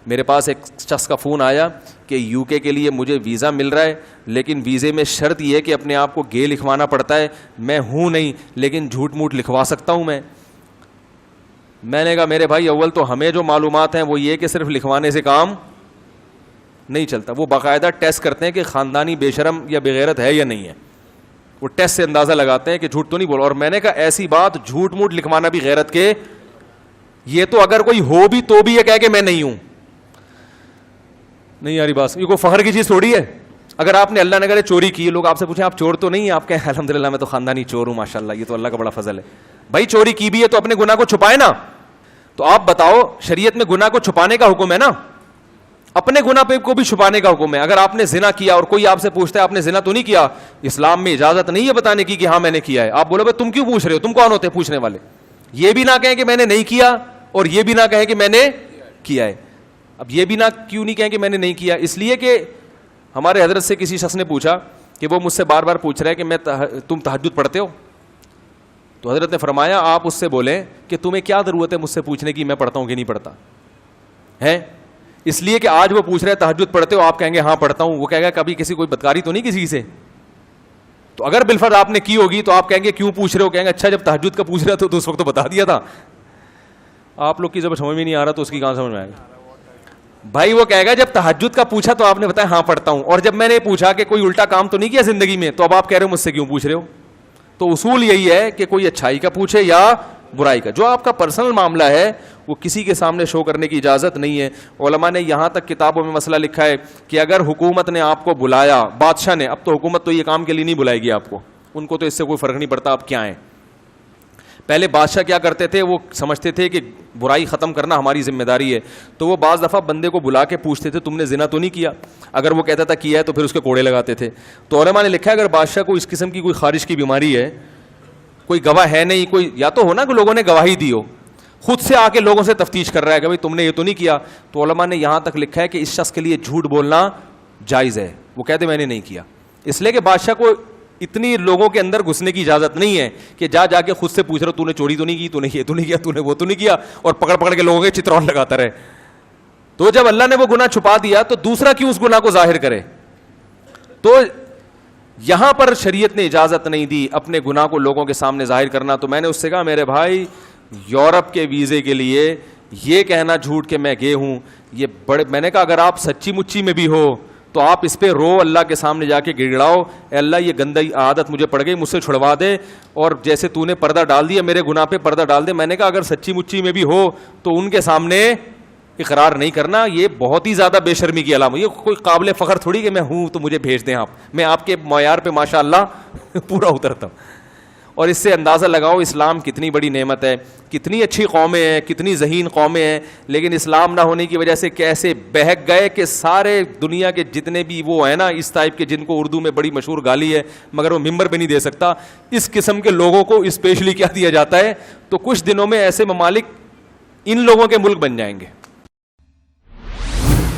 میرے پاس ایک شخص کا فون آیا کہ یو کے لیے مجھے ویزا مل رہا ہے, لیکن ویزے میں شرط یہ ہے کہ اپنے آپ کو گے لکھوانا پڑتا ہے. میں ہوں نہیں, لیکن جھوٹ موٹ لکھوا سکتا ہوں میں نے کہا میرے بھائی اول تو ہمیں جو معلومات ہیں وہ یہ کہ صرف لکھوانے سے کام نہیں چلتا. وہ باقاعدہ ٹیسٹ کرتے ہیں کہ خاندانی بے شرم یا بغیرت ہے یا نہیں ہے. وہ ٹیسٹ سے اندازہ لگاتے ہیں کہ جھوٹ تو نہیں بولا. اور میں نے کہا ایسی بات جھوٹ موٹ لکھوانا بھی غیرت کے, یہ تو اگر کوئی ہو بھی تو بھی یہ کہہ کہ میں نہیں ہوں. نہیں یاری بات, یہ کوئی فخر کی چیز تھوڑی ہے. اگر آپ نے اللہ نے کرے چوری کی, لوگ آپ سے پوچھیں آپ چور تو نہیں ہیں, آپ کہیں الحمدللہ میں تو خاندانی چور ہوں ماشاءاللہ, یہ تو اللہ کا بڑا فضل ہے. بھائی چوری کی بھی ہے تو اپنے گناہ کو چھپائے نا. تو آپ بتاؤ شریعت میں گناہ کو چھپانے کا حکم ہے نا, اپنے گناہ پہ کو بھی چھپانے کا حکم ہے. اگر آپ نے زنا کیا اور کوئی آپ سے پوچھتا ہے آپ نے زنا تو نہیں کیا, اسلام میں اجازت نہیں ہے بتانے کی کہ ہاں میں نے کیا ہے. آپ بولو بھائی تم کیوں پوچھ رہے ہو, تم کون ہوتے ہیں پوچھنے والے. یہ بھی نہ کہیں کہ میں نے نہیں کیا اور یہ بھی نہ کہیں کہ میں نے کیا ہے. اب یہ بھی نہ کیوں نہیں کہیں کہ میں نے نہیں کیا, اس لیے کہ ہمارے حضرت سے کسی شخص نے پوچھا کہ وہ مجھ سے بار بار پوچھ رہا ہے کہ تم تہجد پڑھتے ہو. تو حضرت نے فرمایا آپ اس سے بولیں کہ تمہیں کیا ضرورت ہے مجھ سے پوچھنے کی میں پڑھتا ہوں کہ نہیں پڑھتا ہے. اس لیے کہ آج وہ پوچھ رہے ہیں تہجد پڑھتے ہو, آپ کہیں گے ہاں پڑھتا ہوں, وہ کہے گا کبھی کسی کوئی بدکاری تو نہیں کسی سے. تو اگر بالفرض آپ نے کی ہوگی تو آپ کہیں گے کیوں پوچھ رہے ہو, کہیں گے اچھا جب تہجد کا پوچھ رہا تو اس وقت تو بتا دیا تھا. آپ لوگ کی جب سمجھ میں نہیں آ رہا تو اس کی کہاں سمجھ میں آئے گا. بھائی وہ کہے گا جب تہجد کا پوچھا تو آپ نے بتایا ہاں پڑھتا ہوں, اور جب میں نے پوچھا کہ کوئی الٹا کام تو نہیں کیا زندگی میں, تو اب آپ کہہ رہے ہو مجھ سے کیوں پوچھ رہے ہو. تو اصول یہی ہے کہ کوئی اچھائی کا پوچھے یا برائی کا. جو آپ کا پرسنل معاملہ ہے وہ کسی کے سامنے شو کرنے کی اجازت نہیں ہے. علماء نے یہاں تک کتابوں میں مسئلہ لکھا ہے کہ اگر حکومت نے آپ کو بلایا, بادشاہ نے, اب تو حکومت تو یہ کام کے لیے نہیں بلائے گی آپ کو, ان کو تو اس سے کوئی فرق نہیں پڑتا آپ کیا ہیں. پہلے بادشاہ کیا کرتے تھے, وہ سمجھتے تھے کہ برائی ختم کرنا ہماری ذمہ داری ہے, تو وہ بعض دفعہ بندے کو بلا کے پوچھتے تھے تم نے زنا تو نہیں کیا. اگر وہ کہتا تھا کیا ہے تو پھر اس کے کوڑے لگاتے تھے. تو علماء نے لکھا ہے اگر بادشاہ کو اس قسم کی کوئی خارش کی بیماری ہے, کوئی گواہ ہے نہیں, کوئی یا تو ہونا کہ لوگوں نے گواہی دی ہو, خود سے آ کے لوگوں سے تفتیش کر رہا ہے کہ بھائی تم نے یہ تو نہیں کیا, تو علماء نے یہاں تک لکھا ہے کہ اس شخص کے لیے جھوٹ بولنا جائز ہے. وہ کہتے میں نے نہیں کیا, اس لیے کہ بادشاہ کو اتنی لوگوں کے اندر گھسنے کی اجازت نہیں ہے کہ جا کے خود سے پوچھ رہا تو نے چوری تو نہیں کی, تو نے یہ تو نہیں کیا, تو نے وہ تو نہیں کیا, اور پکڑ کے لوگوں کے چترون لگاتا رہے. تو جب اللہ نے وہ گناہ چھپا دیا تو دوسرا کیوں اس گناہ کو ظاہر کرے. تو یہاں پر شریعت نے اجازت نہیں دی اپنے گناہ کو لوگوں کے سامنے ظاہر کرنا. تو میں نے اس سے کہا میرے بھائی یورپ کے ویزے کے لیے یہ کہنا جھوٹ کہ میں گئے ہوں, یہ بڑے, میں نے کہا اگر آپ سچی مچی میں بھی ہو تو آپ اس پہ رو, اللہ کے سامنے جا کے گڑگڑاؤ, اے اللہ یہ گندی عادت مجھے پڑ گئی, مجھ سے چھڑوا دے, اور جیسے تو نے پردہ ڈال دیا میرے گناہ پہ پردہ ڈال دے. میں نے کہا اگر سچی مچی میں بھی ہو تو ان کے سامنے اقرار نہیں کرنا, یہ بہت ہی زیادہ بے شرمی کی علامت. یہ کوئی قابل فخر تھوڑی کہ میں ہوں تو مجھے بھیج دیں آپ, میں آپ کے معیار پہ ماشاء اللہ پورا اترتا ہوں. اور اس سے اندازہ لگاؤ اسلام کتنی بڑی نعمت ہے, کتنی اچھی قومیں ہیں, کتنی ذہین قومیں ہیں, لیکن اسلام نہ ہونے کی وجہ سے کیسے بہک گئے کہ سارے دنیا کے جتنے بھی وہ ہیں نا اس ٹائپ کے, جن کو اردو میں بڑی مشہور گالی ہے مگر وہ ممبر پہ نہیں دے سکتا, اس قسم کے لوگوں کو اسپیشلی کیا دیا جاتا ہے. تو کچھ دنوں میں ایسے ممالک ان لوگوں کے ملک بن جائیں گے.